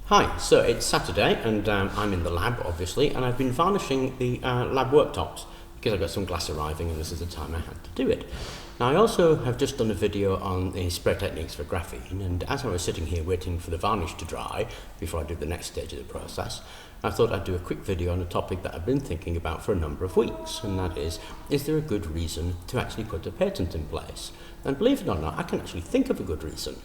Hi, so it's Saturday and I'm in the lab obviously, and I've been varnishing the lab worktops because I've got some glass arriving and this is the time I had to do it. Now I also have just done a video on the spray techniques for graphene, and as I was sitting here waiting for the varnish to dry before I do the next stage of the process, I thought I'd do a quick video on a topic that I've been thinking about for a number of weeks, and that is there a good reason to actually put a patent in place? And believe it or not, I can actually think of a good reason.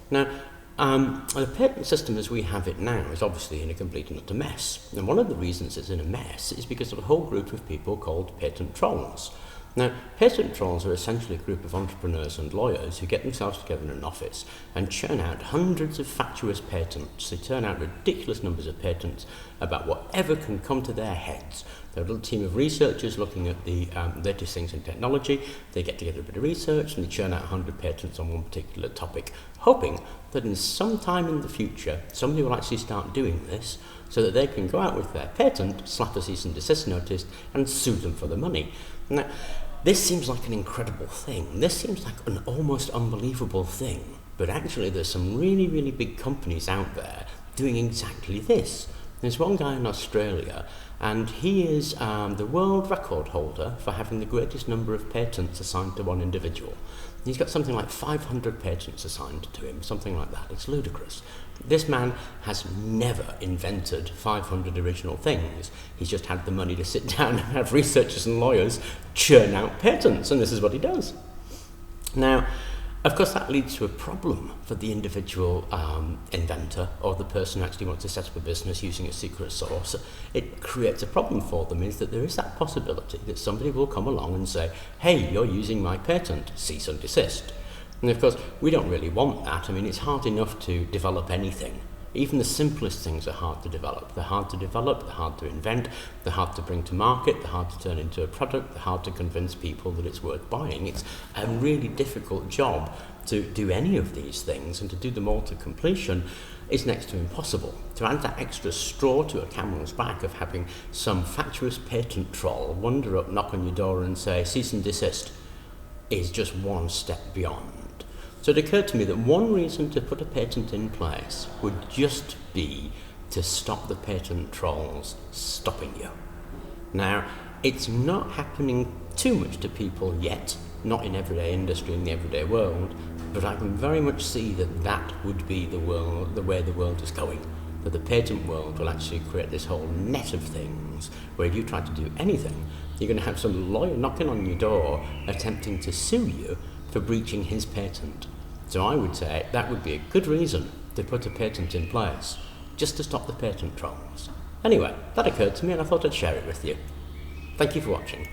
Now, the patent system as we have it now is obviously in a complete and utter mess. And one of the reasons it's in a mess is because of a whole group of people called patent trolls. Now, patent trolls are essentially a group of entrepreneurs and lawyers who get themselves together in an office and churn out hundreds of fatuous patents. They turn out ridiculous numbers of patents about whatever can come to their heads. They're a little team of researchers looking at the latest things in technology. They get together a bit of research and they churn out 100 patents on one particular topic, hoping that in some time in the future somebody will actually start doing this so that they can go out with their patent, slap a cease and desist notice and sue them for the money. Now, this seems like an incredible thing. This seems like an almost unbelievable thing. But actually there's some really, really big companies out there doing exactly this. There's one guy in Australia, and he is the world record holder for having the greatest number of patents assigned to one individual. He's got something like 500 patents assigned to him, something like that. It's ludicrous. This man has never invented 500 original things. He's just had the money to sit down and have researchers and lawyers churn out patents, and this is what he does. Now, of course, that leads to a problem for the individual inventor or the person who actually wants to set up a business using a secret source. It creates a problem for them, is that there is that possibility that somebody will come along and say, hey, you're using my patent, cease and desist. And of course, we don't really want that. I mean, it's hard enough to develop anything. Even the simplest things are hard to develop. They're hard to develop, they're hard to invent, they're hard to bring to market, they're hard to turn into a product, they're hard to convince people that it's worth buying. It's a really difficult job to do any of these things, and to do them all to completion is next to impossible. To add that extra straw to a camel's back of having some fatuous patent troll wander up, knock on your door and say, cease and desist, is just one step beyond. So it occurred to me that one reason to put a patent in place would just be to stop the patent trolls stopping you. Now, it's not happening too much to people yet, not in everyday industry, in the everyday world, but I can very much see that that would be the way the world is going. That the patent world will actually create this whole net of things where if you try to do anything, you're going to have some lawyer knocking on your door attempting to sue you for breaching his patent. So I would say that would be a good reason to put a patent in place, just to stop the patent trolls. Anyway, that occurred to me and I thought I'd share it with you. Thank you for watching.